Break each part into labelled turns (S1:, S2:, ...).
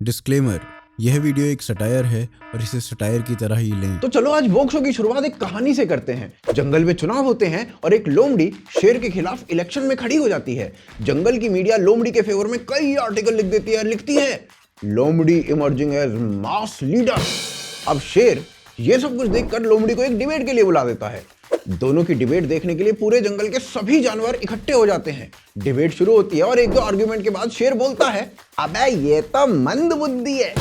S1: Disclaimer, यह video एक satire है और इसे सटायर की तरह ही लें।
S2: तो चलो आज वोक शो की शुरुआत एक कहानी से करते हैं। जंगल में चुनाव होते हैं और एक लोमड़ी शेर के खिलाफ इलेक्शन में खड़ी हो जाती है। जंगल की मीडिया लोमड़ी के फेवर में कई आर्टिकल लिख देती है, लिखती है लोमड़ी इमर्जिंग एज मास लीडर। अब शेर ये सब कुछ देखकर लोमड़ी को एक डिबेट के लिए बुला देता है। दोनों की डिबेट देखने के लिए पूरे जंगल के सभी जानवर इकट्ठे हो जाते हैं। डिबेट शुरू होती है और एक दो आर्ग्यूमेंट के बाद शेर बोलता है, अबे ये तो मंद बुद्धि है।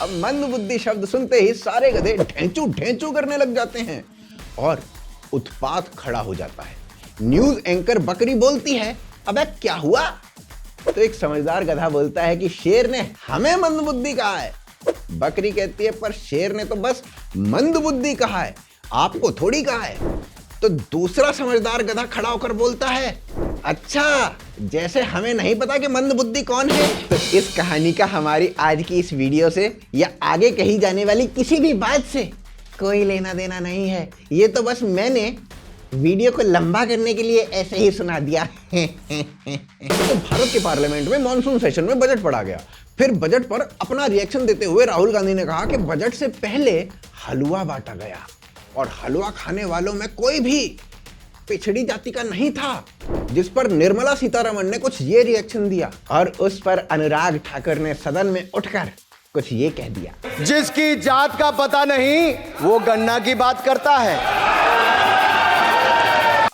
S2: अब मंद बुद्धि शब्द सुनते ही सारे गधे ढेंचू ढेंचू करने लग जाते हैं और उत्पात खड़ा हो जाता है। न्यूज एंकर बकरी बोलती है, अबे क्या हुआ? तो एक समझदार गधा बोलता है कि शेर ने हमें मंद बुद्धि कहा है। बकरी कहती है, पर शेर ने तो बस मंद बुद्धि कहा है, आपको थोड़ी कहा है। तो दूसरा समझदार गधा खड़ा होकर बोलता है, अच्छा जैसे हमें नहीं पता कि मंद बुद्धि कौन है। तो इस कहानी का हमारी आज की इस वीडियो से या आगे कही जाने वाली किसी भी बात से कोई लेना देना नहीं है। ये तो बस मैंने वीडियो को लंबा करने के लिए ऐसे ही सुना दिया। तो भारत के पार्लियामेंट में मॉनसून सेशन में बजट पढ़ा गया। फिर बजट पर अपना रिएक्शन देते हुए राहुल गांधी ने कहा कि बजट से पहले हलवा बांटा गया और हलवा खाने वालों में कोई भी पिछड़ी जाति का नहीं था। जिस पर निर्मला सीतारमण ने कुछ ये रिएक्शन दिया और उस पर अनुराग ठाकुर ने सदन में उठकर कुछ ये कह दिया,
S3: जिसकी जात का पता नहीं वो गन्ना की बात करता है।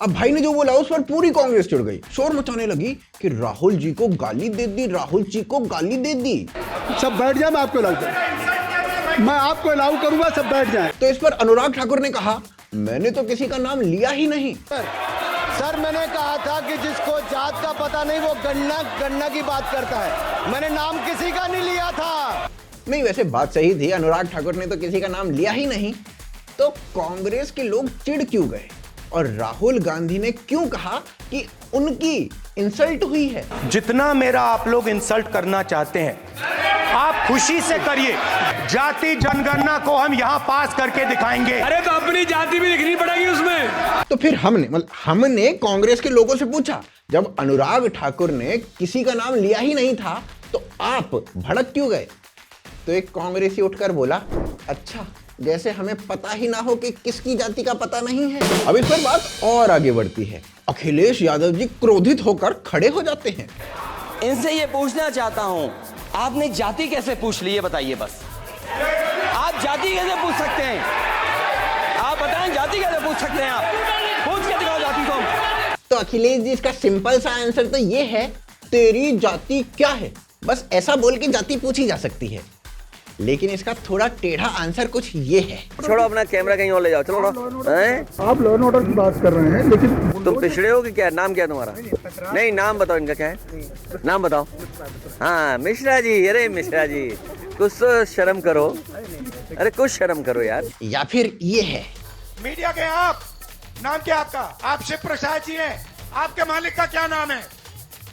S2: अब भाई ने जो बोला उस पर पूरी कांग्रेस चिढ़ गई, शोर मचाने लगी कि राहुल जी को गाली दे दी, राहुल जी को गाली दे दी।
S4: सब बैठ जाए, मैं आपको अलाउ करूंगा, मैं आपको अलाउ करूंगा, सब बैठ जाए।
S2: तो इस पर अनुराग ठाकुर ने कहा, मैंने तो किसी का नाम लिया ही नहीं।
S3: सर मैंने कहा था कि जिसको जात का पता नहीं वो गन्ना की बात करता है। मैंने नाम किसी का नहीं लिया था।
S2: नहीं, वैसे बात सही थी, अनुराग ठाकुर ने तो किसी का नाम लिया ही नहीं। तो कांग्रेस के लोग चिढ़ क्यों गए और राहुल गांधी ने क्यों कहा कि उनकी इंसल्ट हुई है?
S5: जितना मेरा आप लोग इंसल्ट करना चाहते हैं आप खुशी से करिए। जाति जनगणना को हम यहाँ पास करके दिखाएंगे।
S6: अरे तो अपनी जाति भी लिखनी पड़ेगी उसमें।
S2: तो फिर हमने कांग्रेस के लोगों से पूछा, जब अनुराग ठाकुर ने किसी का नाम लिया ही नहीं था तो आप भड़क क्यों गए? तो एक कांग्रेसी उठकर बोला, अच्छा जैसे हमें पता ही ना हो कि किसकी जाति का पता नहीं है। अब इस पर बात और आगे बढ़ती है। अखिलेश यादव जी क्रोधित होकर खड़े हो जाते हैं।
S7: इनसे ये पूछना चाहता हूं, आपने जाति कैसे पूछ ली, ये बताइए बस। आप जाति कैसे पूछ सकते हैं? आप बताएं, जाति कैसे पूछ सकते हैं? आप पूछ के दिखाओ जाति को।
S2: तो अखिलेश जी इसका सिंपल सा आंसर तो ये है, तेरी जाति क्या है? बस ऐसा बोल के जाति पूछी जा सकती है। लेकिन इसका थोड़ा टेढ़ा आंसर कुछ ये है।
S7: छोड़ो अपना कैमरा कहीं और ले जाओ, चलो।
S4: आप लॉ एंड ऑर्डर की बात कर रहे हैं, लेकिन
S7: तुम पिछड़े हो कि क्या? नाम क्या तुम्हारा? नहीं नाम बताओ, इनका क्या है? नाम बताओ। हाँ मिश्रा जी। अरे मिश्रा जी कुछ तो शर्म करो, अरे कुछ शर्म करो यार।
S2: या फिर ये है,
S5: मीडिया के आप, नाम क्या आपका? आप शिव प्रसाद जी हैं। आपके मालिक का क्या नाम है?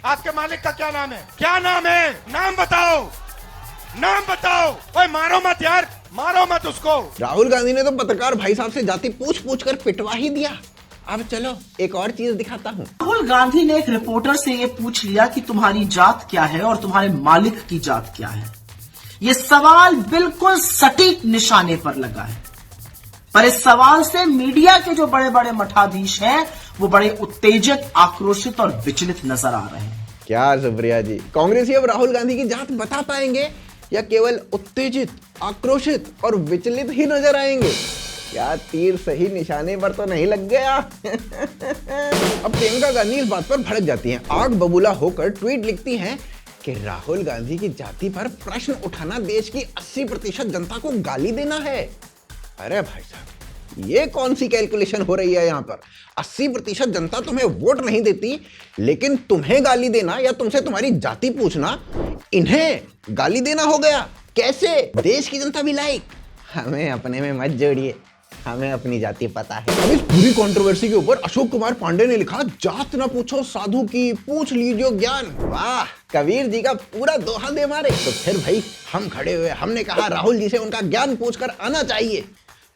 S5: आपके मालिक का क्या नाम है? क्या नाम है? नाम बताओ, नाम बताओ। ओए मारो मत यार, मारो मत उसको।
S2: राहुल गांधी ने तो पत्रकार भाई साहब से जाति पूछ पूछ कर पिटवा ही दिया। अब चलो एक और चीज दिखाता हूँ।
S8: राहुल गांधी ने एक रिपोर्टर से ये पूछ लिया कि तुम्हारी जात क्या है और तुम्हारे मालिक की जात क्या है। ये सवाल बिल्कुल सटीक निशाने पर लगा है, पर इस सवाल से मीडिया के जो बड़े बड़े मठाधीश हैं वो बड़े उत्तेजित, आक्रोशित और विचलित नजर आ रहे हैं।
S2: क्या सुप्रिया जी, कांग्रेसी अब राहुल गांधी की जात बता पाएंगे या केवल उत्तेजित, आक्रोशित और विचलित ही नजर आएंगे? क्या तीर सही निशाने पर तो नहीं लग गया? अब प्रियंका गांधी इस बात पर भड़क जाती हैं, आग बबूला होकर ट्वीट लिखती हैं कि राहुल गांधी की जाति पर प्रश्न उठाना देश की 80% जनता को गाली देना है। अरे भाई साहब, ये कौन सी कैलकुलेशन हो रही है यहाँ पर? 80% जनता तुम्हें वोट नहीं देती, लेकिन तुम्हें गाली देना या तुमसे तुम्हारी जाति पूछना इन्हें गाली देना हो गया। कैसे? देश की जनता भी लाइक, हमें अपने में मत जोड़िए, हमें अपनी जाति पता है। अब इस पूरी कंट्रोवर्सी के ऊपर अशोक कुमार पांडे ने लिखा, जात ना पूछो साधु की, पूछ लीजिए ज्ञान। वाह, कबीर जी का पूरा दोहा दे मारे। तो फिर भाई हम खड़े हुए, हमने कहा राहुल जी से उनका ज्ञान पूछकर आना चाहिए।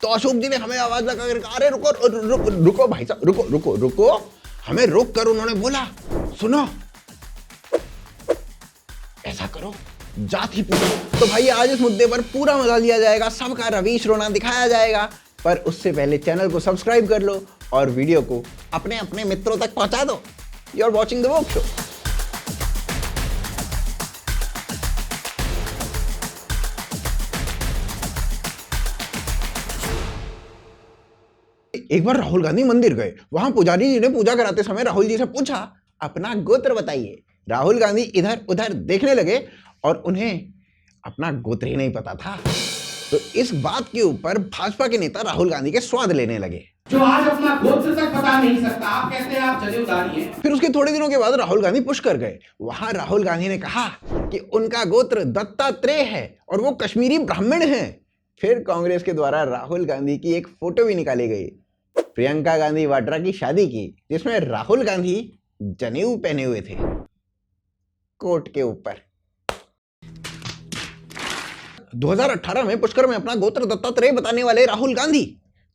S2: तो अशोक जी ने हमें आवाज लगाकर कहा, अरे रुको रुको रुको भाई साहब, रुको रुको रुको। हमें रोक कर उन्होंने बोला, सुनो ऐसा करो, जात ही पूछो। तो भाई आज इस मुद्दे पर पूरा मजा लिया जाएगा, सबका रवीश रोना दिखाया जाएगा, पर उससे पहले चैनल को सब्सक्राइब कर लो और वीडियो को अपने अपने मित्रों तक पहुंचा दो। You are watching the woke show. एक बार राहुल गांधी मंदिर गए, वहां पुजारी जी ने पूजा कराते समय राहुल जी से पूछा, अपना गोत्र बताइए। राहुल गांधी इधर उधर देखने लगे और उन्हें अपना गोत्र ही नहीं पता था। तो इस बात के ऊपर भाजपा के नेता राहुल गांधी के स्वाद लेने लगे।
S9: जो आज अपना गोत्र तक बता नहीं सकता, आप कहते हैं आप जनेऊदारी हैं।
S2: फिर उसके थोड़े दिनों के बाद राहुल गांधी पुष्कर गए, वहां राहुल गांधी ने कहा कि उनका गोत्र दत्तात्रेय है और वो कश्मीरी ब्राह्मण हैं। फिर कांग्रेस के द्वारा राहुल गांधी की एक फोटो भी निकाली गई, प्रियंका गांधी वाड्रा की शादी की, जिसमें राहुल गांधी जनेऊ पहने हुए थे कोट के ऊपर। 2018 में पुष्कर में अपना गोत्र दत्तात्रेय बताने वाले राहुल गांधी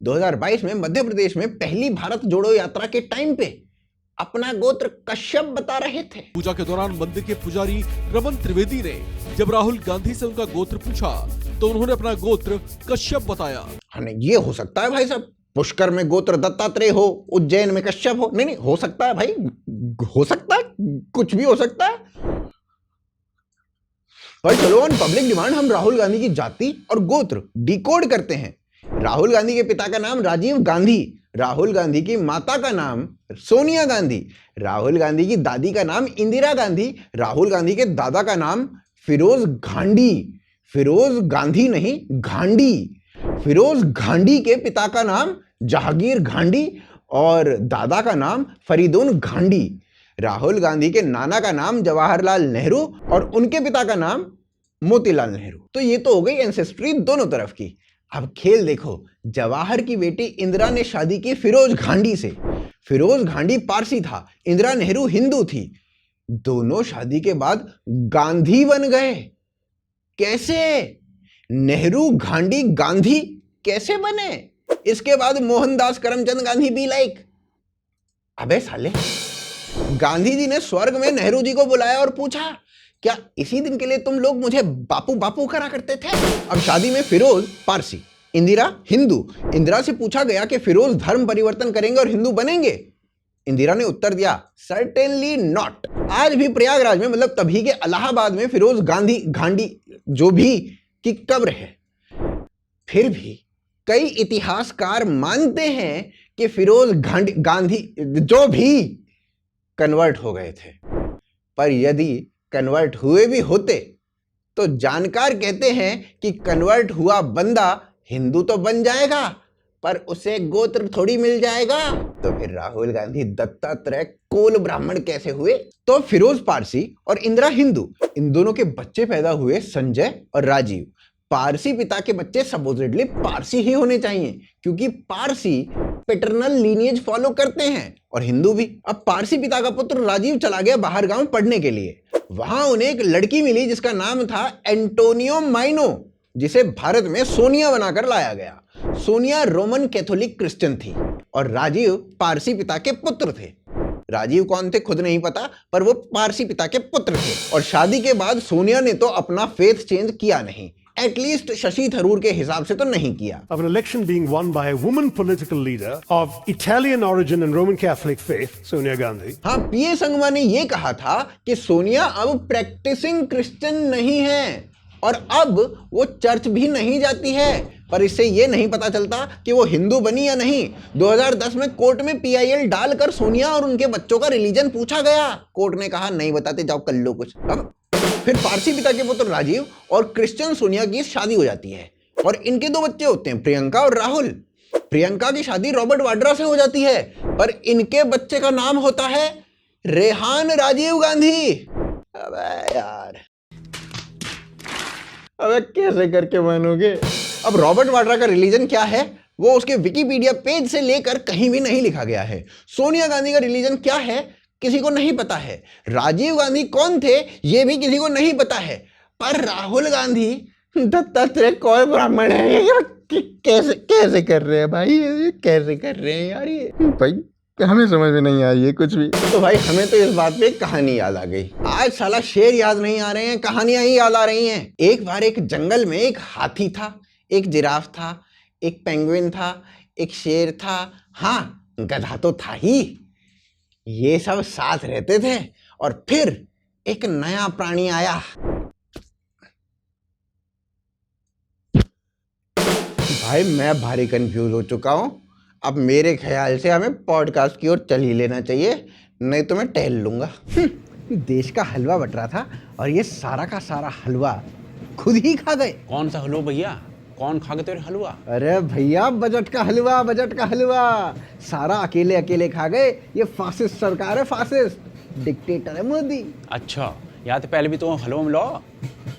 S2: 2022 में मध्य प्रदेश में पहली भारत जोड़ो यात्रा के टाइम पे अपना गोत्र कश्यप बता रहे थे।
S10: पूजा के दौरान मंदिर के पुजारी रमन त्रिवेदी ने जब राहुल गांधी से उनका गोत्र पूछा तो उन्होंने अपना गोत्र कश्यप बताया।
S2: ये हो सकता है भाई साहब, पुष्कर में गोत्र दत्तात्रेय हो, उज्जैन में कश्यप हो। नहीं हो सकता है भाई, हो सकता है, कुछ भी हो सकता है भाई। चलो ऑन पब्लिक डिमांड हम राहुल गांधी की जाति और गोत्र डिकोड करते हैं। राहुल गांधी के पिता का नाम राजीव गांधी, राहुल गांधी की माता का नाम सोनिया गांधी, राहुल गांधी की दादी का नाम इंदिरा गांधी, राहुल गांधी के दादा का नाम फिरोज घांडी, फिरोज गांधी नहीं घांडी, फिरोज घांडी के पिता का नाम जहांगीर घांडी और दादा का नाम फरीदुन घांडी, राहुल गांधी के नाना का नाम जवाहरलाल नेहरू और उनके पिता का नाम मोतीलाल नेहरू। तो ये तो हो गई एंसेस्ट्री दोनों तरफ की। अब खेल देखो, जवाहर की बेटी इंदिरा ने शादी की फिरोज घांडी से। फिरोज घांडी पारसी था, इंदिरा नेहरू हिंदू थी। दोनों शादी के बाद गांधी बन गए। कैसे? नेहरू घांडी गांधी कैसे बने? इसके बाद मोहनदास करमचंद गांधी भी लाइक, अबे साले, गांधी जी ने स्वर्ग में नेहरू जी को बुलाया और पूछा, क्या इसी दिन के लिए तुम लोग मुझे बापू बापू करा करते थे? अब शादी में फिरोज पारसी, इंदिरा हिंदू। इंदिरा से पूछा गया कि फिरोज धर्म परिवर्तन करेंगे और हिंदू बनेंगे? इंदिरा ने उत्तर दिया, सर्टेनली नॉट। आज भी प्रयागराज में, मतलब तभी के इलाहाबाद में, फिरोज गांधी घांडी जो भी की कब्र है। फिर भी कई इतिहासकार मानते हैं कि फिरोज गांधी जो भी कन्वर्ट हो गए थे। पर यदि कन्वर्ट हुए भी होते तो जानकार कहते हैं कि कन्वर्ट हुआ बंदा हिंदू तो बन जाएगा, पर उसे गोत्र थोड़ी मिल जाएगा। तो फिर राहुल गांधी दत्तात्रेय कोल ब्राह्मण कैसे हुए? तो फिरोज पारसी और इंदिरा हिंदू, इन दोनों के बच्चे पैदा हुए संजय और राजीव। पारसी पिता के बच्चे सपोजिटली पारसी ही होने चाहिए, क्योंकि पारसी पैटर्नल लीनिएज फॉलो करते हैं और हिंदू भी। अब पारसी पिता का पुत्र राजीव चला गया बाहर गांव पढ़ने के लिए। वहां उन्हें एक लड़की मिली जिसका नाम था एंटोनियो माइनो, जिसे भारत में सोनिया बनाकर लाया गया। सोनिया रोमन कैथोलिक क्रिश्चियन थी और राजीव पारसी पिता के पुत्र थे। राजीव कौन थे खुद नहीं पता, पर वो पारसी पिता के पुत्र थे। और शादी के बाद सोनिया ने तो अपना फेथ चेंज किया नहीं, एटलीस्ट शशि थरूर के हिसाब से तो नहीं किया।
S11: Of an election being won by a woman political leader of Italian origin and Roman Catholic faith, Sonia Gandhi.
S2: हाँ, पीए संगमा ने ये कहा था कि सोनिया अब प्रैक्टिसिंग क्रिश्चियन नहीं है और अब वो चर्च भी नहीं जाती है, पर इससे ये नहीं पता चलता कि वो हिंदू बनी या नहीं। 2010 में कोर्ट में PIL डालकर सोनिया और उनके बच्चों का रिलीजन पूछा गया। कोर्ट ने कहा नहीं बताते, जाओ कर लो कुछ। अब फिर पारसी पिता के पुत्र राजीव और क्रिश्चियन सोनिया की शादी हो जाती है और इनके दो बच्चे होते हैं, प्रियंका और राहुल। प्रियंका की शादी रॉबर्ट वाड्रा से हो जाती है, पर इनके बच्चे का नाम होता है रेहान राजीव गांधी। अबे यार, अबे कैसे करके मानोगे? अब रॉबर्ट वाड्रा का रिलीजन क्या है वो उसके विकिपीडिया पेज से लेकर कहीं भी नहीं लिखा गया है। सोनिया गांधी का रिलीजन क्या है किसी को नहीं पता है। राजीव गांधी कौन थे ये भी किसी को नहीं पता है। पर राहुल गांधी दत्तात्रेय कौन ब्राह्मण है? कैसे कैसे कर रहे हैं भाई, कैसे कर रहे हैं यार ये भाई?
S3: हमें समझ में नहीं आई ये कुछ भी।
S2: तो भाई हमें तो इस बात पे एक कहानी याद आ गई। आज साला शेर याद नहीं आ रहे हैं, कहानियां ही याद आ रही हैं। एक बार एक जंगल में एक हाथी था, एक जिराफ था, एक पेंगुइन था, एक शेर था, हाँ गधा तो था ही। ये सब साथ रहते थे और फिर एक नया प्राणी आया। भाई मैं भारी कंफ्यूज हो चुका हूं। अब मेरे ख्याल से हमें पॉडकास्ट की ओर चल ही लेना चाहिए, नहीं तो मैं टहल लूंगा। देश का हलवा बट रहा था और ये सारा का सारा हलवा खुद ही खा गए।
S1: कौन सा हलवा भैया, कौन खा गए तेरे हलवा?
S2: अरे भैया बजट का हलवा, बजट का हलवा सारा अकेले अकेले खा गए। ये फासिस्ट सरकार है, फासिस्ट डिक्टेटर है मोदी।
S1: अच्छा, या तो पहले भी तो हलवा मिलो,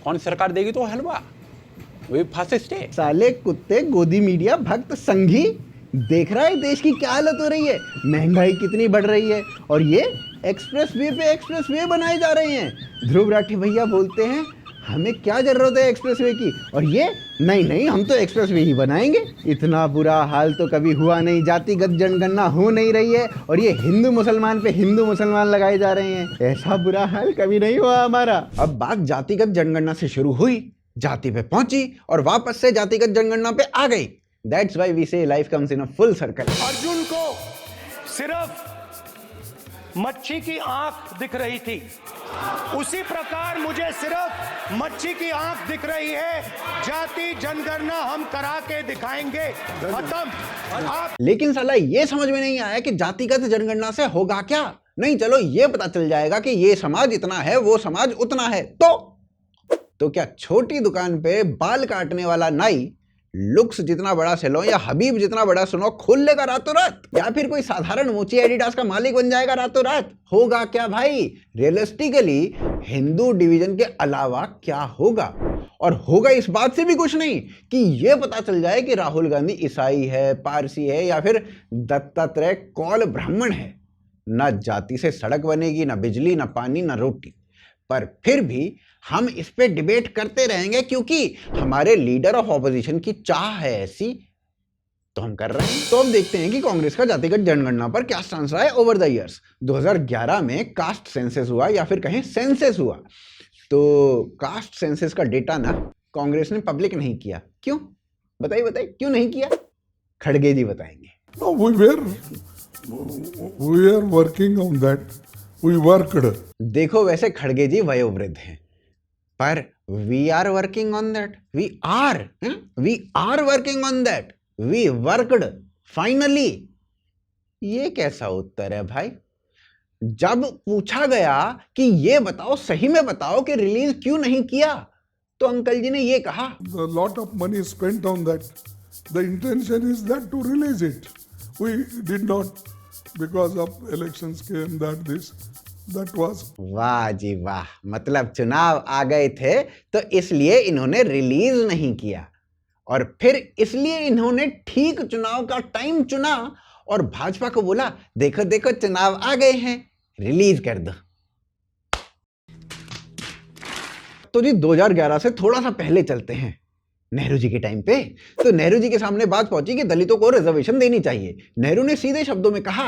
S1: कौन सरकार देगी तो हलवा? वही फासिस्ट है।
S2: साले कुत्ते गोदी मीडिया भक्त संघी, देख रहा है देश की क्या हालत हो रही है, महंगाई कितनी बढ़ रही है और ये एक्सप्रेसवे पे एक्सप्रेसवे बनाए जा रहे हैं। ध्रुव राठी भैया बोलते हैं हमें क्या जरूरत है एक्सप्रेसवे की, और ये नहीं हम तो एक्सप्रेसवे ही बनाएंगे। इतना बुरा हाल तो कभी हुआ नहीं, जातिगत जनगणना हो नहीं रही है और ये हिंदू मुसलमान पे हिंदू मुसलमान लगाए जा रहे हैं। ऐसा बुरा हाल कभी नहीं हुआ हमारा। अब बात जातिगत जनगणना से शुरू हुई, जाति पे पहुंची और वापस से जातिगत जनगणना पे आ गई। That's why we say life comes in a full circle.
S5: Arjun को सिर्फ मच्छी की आंख दिख रही थी, उसी प्रकार मुझे सिर्फ मच्छी की आंख दिख रही है। जाति जनगणना हम करा के दिखाएंगे, खत्म। आप
S2: लेकिन साला ये समझ में नहीं आया कि जातिगत जनगणना से होगा क्या। नहीं, चलो ये पता चल जाएगा कि ये समाज इतना है, वो समाज उतना है। तो क्या छोटी दुकान पे बाल काटने वाला नाई लुक्स जितना बड़ा सैलून या हबीब जितना बड़ा सैलून खोल लेगा रातों रात, या फिर कोई साधारण मोची एडिडास का मालिक बन जाएगा रातों रात? होगा क्या भाई? रियलिस्टिकली हिंदू डिवीजन के अलावा क्या होगा? और होगा इस बात से भी कुछ नहीं कि यह पता चल जाए कि राहुल गांधी ईसाई है, पारसी है या फिर दत्तात्रेय कौल ब्राह्मण है। ना जाति से सड़क बनेगी, ना बिजली, ना पानी, ना रोटी। पर फिर भी हम इस पे डिबेट करते रहेंगे क्योंकि हमारे लीडर ऑफ ऑपोजिशन की चाह है ऐसी, तो हम कर रहे हैं। तो अब देखते हैं कि कांग्रेस का जातिगत जनगणना पर क्या स्टांस रहा है ओवर द इयर्स। 2011 में कास्ट सेंसस हुआ या फिर कहें सेंसस हुआ। तो कास्ट सेंसस का डेटा ना कांग्रेस ने पब्लिक नहीं किया। क्यों? बताइए क्यों नहीं किया? खड़गे जी बताएंगे।
S12: We are working on that. We worked.
S2: देखो वैसे खड़गे जी वयोवृद्ध हैं, पर we are working on that. We are working on that. We worked. Finally. ये कैसा उत्तर है भाई? जब पूछा गया कि ये बताओ, सही में बताओ कि रिलीज क्यों नहीं किया, तो अंकल जी ने ये कहा,
S12: A lot of money spent on that. The intention is that to release it. We did not, because of elections came that was.
S2: वाह जी वाह, मतलब चुनाव आ गए थे तो इसलिए इन्होंने रिलीज नहीं किया, और फिर इसलिए इन्होंने ठीक चुनाव का टाइम चुना और भाजपा को बोला देखो देखो चुनाव आ गए हैं, रिलीज कर दो। तो जी 2011 से थोड़ा सा पहले चलते हैं, नेहरू जी के टाइम पे। तो नेहरू जी के सामने बात पहुंची कि दलितों को रिजर्वेशन देनी चाहिए। नेहरू ने सीधे शब्दों में कहा,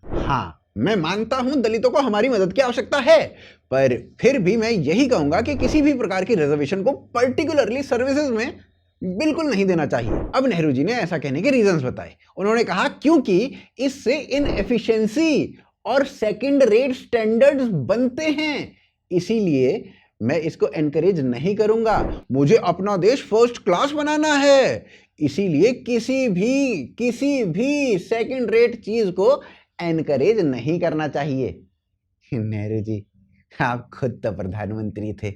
S2: हाँ मैं मानता हूं दलितों को हमारी मदद की आवश्यकता है, पर फिर भी मैं यही कहूंगा कि किसी भी प्रकार की रिजर्वेशन को पर्टिकुलरली सर्विसेज में बिल्कुल नहीं देना चाहिए। अब नेहरू जी ने ऐसा कहने के रीजंस बताए। उन्होंने कहा क्योंकि इससे इनएफिशिएंसी और सेकंड रेट स्टैंडर्ड्स बनते हैं, इसीलिए मैं इसको एनकरेज नहीं करूंगा। मुझे अपना देश फर्स्ट क्लास बनाना है, इसीलिए किसी भी सेकंड रेट चीज को एनकरेज नहीं करना चाहिए। नेहरू जी आप खुद तो प्रधानमंत्री थे,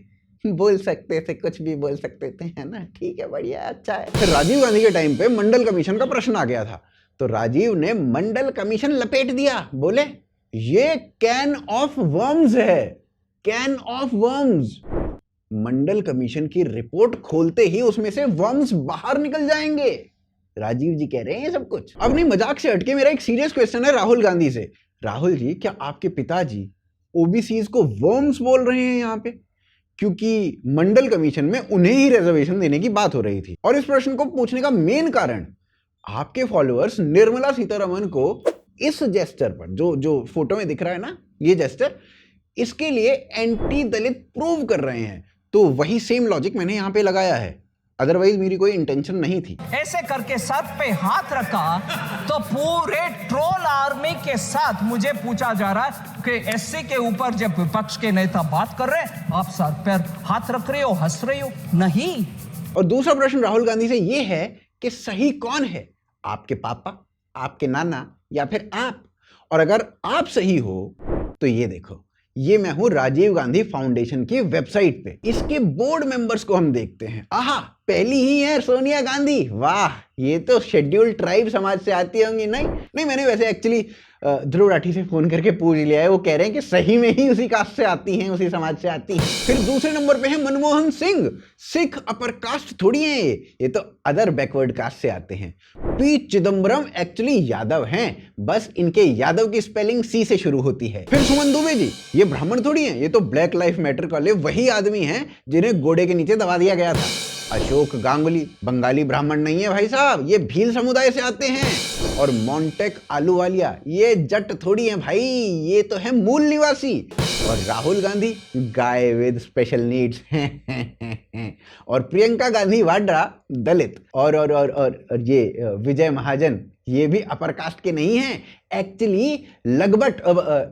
S2: बोल सकते थे, कुछ भी बोल सकते थे, है ना? ठीक है, बढ़िया, अच्छा है। फिर राजीव गांधी के टाइम पे मंडल कमीशन का प्रश्न आ गया था, तो राजीव ने मंडल कमीशन लपेट दिया, बोले ये कैन ऑफ वर्म्स है, can of worms. Mandal commission की रिपोर्ट खोलते ही उसमें से वर्म्स बाहर निकल जाएंगे। राजीव जी कह रहे हैं सब कुछ। अब नहीं, मजाक से हटके मेरा एक सीरियस क्वेश्चन है राहुल गांधी से। राहुल जी, क्या आपके पिताजी ओबीसीज को वर्म्स बोल रहे हैं यहाँ पे? क्योंकि मंडल कमीशन में उन्हें ही रिजर्वेशन देने की बात हो रही थी, और इस प्रश्न को पूछने का मेन कारण आपके फॉलोअर्स निर्मला सीतारमण को इस जेस्टर पर जो फोटो में दिख रहा है ना, ये जेस्टर, इसके लिए एंटी दलित प्रूव कर रहे हैं। तो वही सेम लॉजिक मैंने यहां पे लगाया है, अदरवाइज मेरी कोई इंटेंशन नहीं थी।
S8: ऐसे करके सर पे हाथ रखा तो पूरे ट्रोल आर्मी के साथ मुझे पूछा जा रहा है कि एससी के ऊपर जब विपक्ष के नेता बात कर रहे हैं आप सर पर हाथ रख रहे हो, हंस रहे हो। नहीं।
S2: और दूसरा प्रश्न राहुल गांधी से यह है कि सही कौन है, आपके पापा, आपके नाना या फिर आप? और अगर आप सही हो तो ये देखो, ये मैं हूं राजीव गांधी फाउंडेशन की वेबसाइट पे। इसके बोर्ड मेंबर्स को हम देखते हैं। आहा, पहली ही है सोनिया गांधी। वाह, ये तो शेड्यूल्ड ट्राइब समाज से आती होंगी। नहीं, मैंने वैसे एक्चुअली ध्रुव राठी से फोन करके पूछ लिया है, वो कह रहे हैं कि सही में ही उसी कास्ट से आती हैं, उसी समाज से आती हैं। फिर दूसरे नंबर पे है मनमोहन सिंह। सिख अपर कास्ट थोड़ी है ये तो अदर बैकवर्ड कास्ट से आते हैं। पी चिदम्बरम एक्चुअली यादव हैं, बस इनके यादव की स्पेलिंग सी से शुरू होती है। फिर सुमन दुबे जी, ये ब्राह्मण थोड़ी हैं, ये तो ब्लैक लाइफ मैटर वाले वही आदमी हैं जिन्हें गोड़े के नीचे दबा दिया गया था। अशोक गांगुली बंगाली ब्राह्मण नहीं है भाई साहब, ये भील समुदाय से आते हैं। और मोंटेक आलूवालिया ये जट थोड़ी है भाई, ये तो है मूल निवासी। और Rahul Gandhi guy with special needs और प्रियंका गांधी वाड्रा दलित। और ये विजय महाजन ये भी अपर कास्ट के नहीं हैं, एक्चुअली लगभग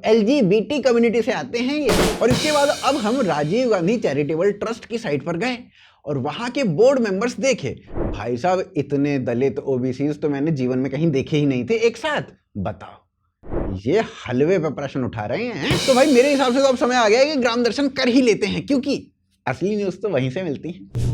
S2: LGBT कम्युनिटी से आते हैं ये। और इसके बाद अब हम राजीव गांधी चैरिटेबल ट्रस्ट की साइट पर गए और वहां के बोर्ड मेंबर्स देखे। भाई साहब, इतने दलित ओबीसीज तो मैंने जीवन में कहीं देखे ही नहीं थे एक साथ। बताओ, ये हलवे पे प्रश्न उठा रहे हैं। तो भाई मेरे हिसाब से तो अब समय आ गया है कि ग्राम दर्शन कर ही लेते हैं, क्योंकि असली न्यूज तो वहीं से मिलती है।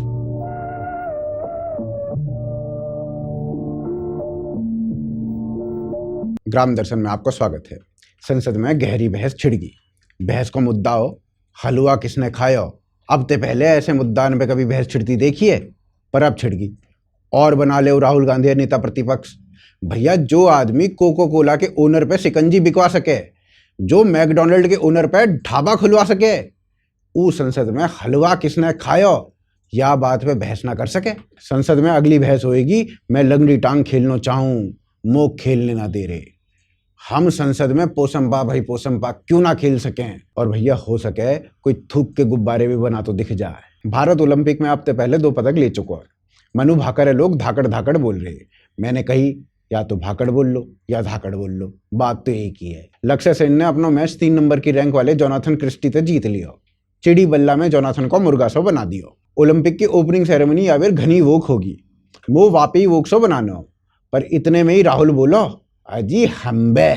S2: ग्राम दर्शन में आपका स्वागत है। संसद में गहरी बहस छिड़गी। बहस का मुद्दा हो हलवा किसने खाया। अब ते पहले ऐसे मुद्दान पे कभी बहस छिड़ती देखी है, पर अब छिड़गी। और बना ले राहुल गांधी नेता प्रतिपक्ष। भैया, जो आदमी कोको कोला के ओनर पे शिकंजी बिकवा सके, जो मैकडोनल्ड के ओनर पे ढाबा खुलवा सके, वो संसद में हलवा किसने खाया या बात पे बहस ना कर सके। संसद में अगली बहस होएगी मैं लंगड़ी टांग खेलना चाहूं, मोक खेलने ना दे रहे। हम संसद में पोसंपा भाई पोसंपा क्यों ना खेल सकें। और भैया हो सके कोई थूक के गुब्बारे भी बना तो दिख जाए। भारत ओलंपिक में हफ्ते पहले 2 पदक ले चुका है। मनु भाकर है, लोग धाकड़ धाकड़ बोल रहे हैं। मैंने कही या तो भाकड़ बोल लो या धाकड़ बोल लो, बात तो एक ही है। लक्ष्य सेन ने अपना मैच 3 नंबर की रैंक वाले जोनाथन क्रिस्टी से जीत लिया। चिड़ी बल्ला में जोनाथन को मुर्गा सो बना दिया। ओलंपिक की ओपनिंग सेरेमनी या फिर घनी वोक होगी, वो वापी वोक सो बनाना। पर इतने में ही राहुल बोलो, अजी हम्बे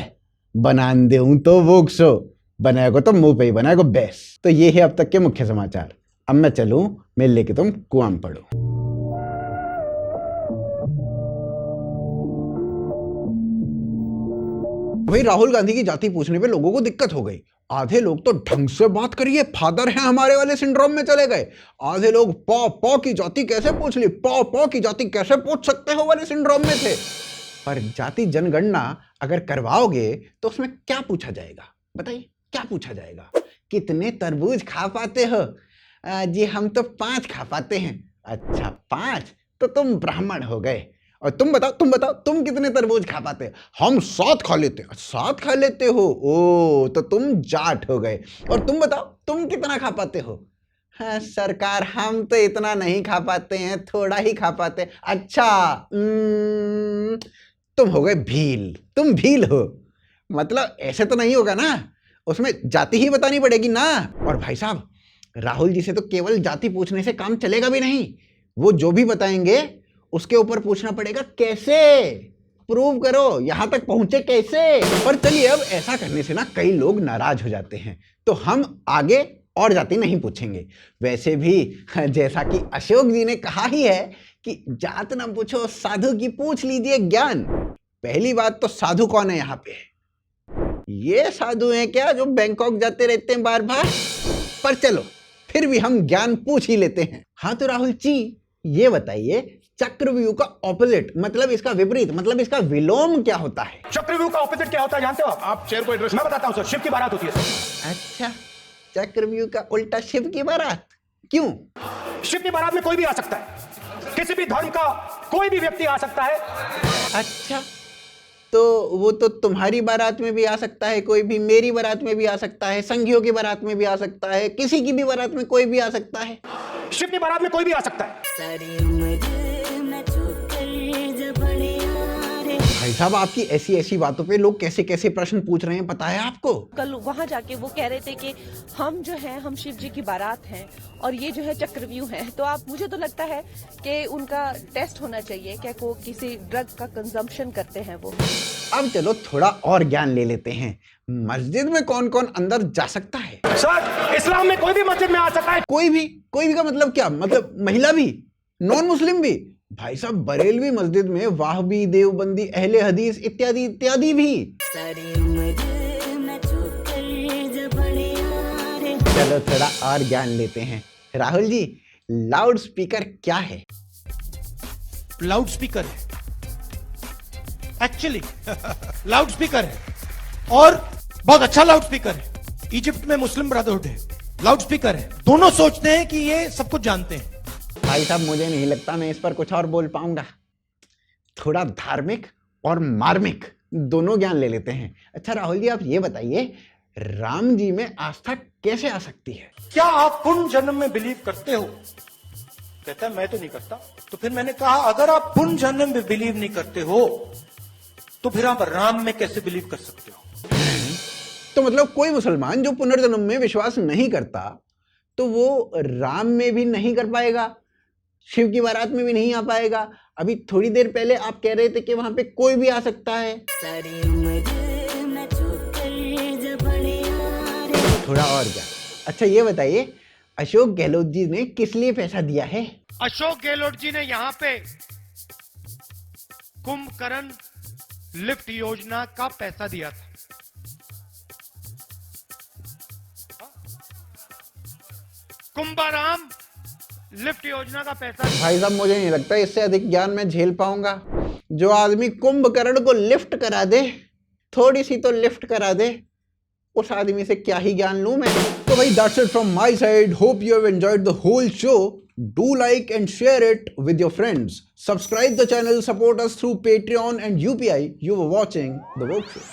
S2: बनान दे तो वोक सो बनाएगो तो मुंह पे ही बनाएगो बेस। तो ये है अब तक के मुख्य समाचार। अब मैं चलूं, मैं लेके तुम कुआं में पढ़ो। भाई राहुल गांधी की जाति पूछने पे लोगों को दिक्कत हो गई। आधे लोग तो ढंग से बात करिए फादर हैं हमारे वाले सिंड्रोम में चले गए। आधे लोग पौ की जाति कैसे पूछ ली, पौ की जाति कैसे पूछ सकते हो वाले सिंड्रोम में थे। पर जाति जनगणना अगर करवाओगे तो उसमें क्या पूछा जाएगा, बताइए क्या पूछा जाएगा? कितने तरबूज खा पाते हो? जी हम तो 5 खा पाते हैं। अच्छा 5, तो तुम ब्राह्मण हो गए। और तुम बताओ तुम कितने तरबूज खा पाते हो? हम 7 खा लेते हैं। 7 खा लेते हो? ओ, तो तुम जाट हो गए। और तुम बताओ तुम कितना खा पाते हो? हाँ सरकार, हम तो इतना नहीं खा पाते हैं, थोड़ा ही खा पाते हैं। अच्छा तुम हो गए भील, तुम भील हो। मतलब ऐसे तो नहीं होगा ना, उसमें जाति ही बतानी पड़ेगी ना। और भाई साहब, राहुल जी से तो केवल जाति पूछने से काम चलेगा भी नहीं। वो जो भी बताएंगे उसके ऊपर पूछना पड़ेगा कैसे, प्रूव करो, यहां तक पहुंचे कैसे। पर चलिए, अब ऐसा करने से ना कई लोग नाराज हो जाते हैं, तो हम आगे और जाति नहीं पूछेंगे। वैसे भी जैसा कि अशोक जी ने कहा ही है कि जात ना पूछो साधु की पूछ लीजिए ज्ञान। पहली बात तो साधु कौन है यहाँ पे? ये साधु हैं क्या जो बैंकॉक जाते रहते हैं बार बार? पर चलो फिर भी हम ज्ञान पूछ ही लेते हैं। हाँ तो राहुल जी ये बताइए, चक्रव्यूह का ऑपोजिट मतलब इसका विपरीत मतलब इसका विलोम क्या होता है?
S9: चक्रव्यूह का ऑपोजिट क्या होता है जानते हो आप चेयर को एड्रेस मैं बताता हूं सर। शिव की बारात होती है सर।
S2: अच्छा, चक्रव्यूह का उल्टा शिव की बारात। क्यों?
S9: शिव की बारात में कोई भी आ सकता है, किसी भी धर्म का कोई भी व्यक्ति आ सकता है।
S2: अच्छा, तो वो तो तुम्हारी बारात में भी आ सकता है, कोई भी मेरी बारात में भी आ सकता है, संघियों की बारात में भी आ सकता है, किसी की भी बारात में कोई भी आ सकता है।
S9: शिव की बारात में कोई भी आ सकता है।
S2: भाई साहब, आपकी ऐसी ऐसी बातों पे लोग कैसे कैसे प्रश्न पूछ रहे हैं, पता है आपको?
S13: कल वहाँ जाके वो कह रहे थे कि हम जो है हम शिव जी की बारात हैं और ये जो है चक्रव्यूह है। तो आप, मुझे तो लगता है कि उनका टेस्ट होना चाहिए, क्या को किसी ड्रग का कंजम्पशन करते हैं वो।
S2: अब चलो थोड़ा और ज्ञान ले लेते हैं। मस्जिद में कौन कौन अंदर जा सकता है?
S9: सर, इस्लाम में कोई भी मस्जिद में आ सकता है।
S2: कोई भी का मतलब क्या? मतलब महिला भी, नॉन मुस्लिम भी? भाई साहब, बरेलवी मस्जिद में वाहबी, देवबंदी, अहले हदीस इत्यादि इत्यादि भी। चलो थोड़ा और ज्ञान लेते हैं। राहुल जी, लाउड स्पीकर क्या है?
S5: लाउड स्पीकर है, एक्चुअली लाउड स्पीकर है, और बहुत अच्छा लाउड स्पीकर है। इजिप्ट में मुस्लिम ब्रदरहुड है, लाउड स्पीकर है। दोनों सोचते हैं कि ये सब कुछ जानते हैं।
S2: भाई साहब, मुझे नहीं लगता मैं इस पर कुछ और बोल पाऊंगा। थोड़ा धार्मिक और मार्मिक दोनों ज्ञान ले लेते हैं। अच्छा राहुल जी, आप ये बताइए, राम जी में आस्था कैसे आ सकती है?
S5: क्या आप पुनर्जन्म में बिलीव करते हो? कहता है मैं तो नहीं करता। तो फिर मैंने कहा, अगर आप पुनर्जन्म में बिलीव नहीं करते हो तो फिर आप राम में कैसे बिलीव कर सकते हो?
S2: तो मतलब कोई मुसलमान जो पुनर्जन्म में विश्वास नहीं करता तो वो राम में भी नहीं कर पाएगा, शिव की बारात में भी नहीं आ पाएगा। अभी थोड़ी देर पहले आप कह रहे थे कि वहां पे कोई भी आ सकता है। थोड़ा और क्या? अच्छा ये बताइए, अशोक गहलोत जी ने किस लिए पैसा दिया है?
S5: अशोक गहलोत जी ने यहाँ पे कुंभकर्ण लिफ्ट योजना का पैसा दिया था। कुंभाराम लिफ्ट योजना का पैसा।
S2: भाई साहब, मुझे नहीं लगता इससे अधिक ज्ञान मैं झेल पाऊंगा। जो आदमी कुंभकर्ण को लिफ्ट करा दे, थोड़ी सी तो लिफ्ट करा दे, उस आदमी से क्या ही ज्ञान लूं मैं। तो भाई, that's it from my side. Hope you have enjoyed the whole show. Do like and share it with your friends. Subscribe the channel, support us through Patreon and UPI. You were watching The Woke Show.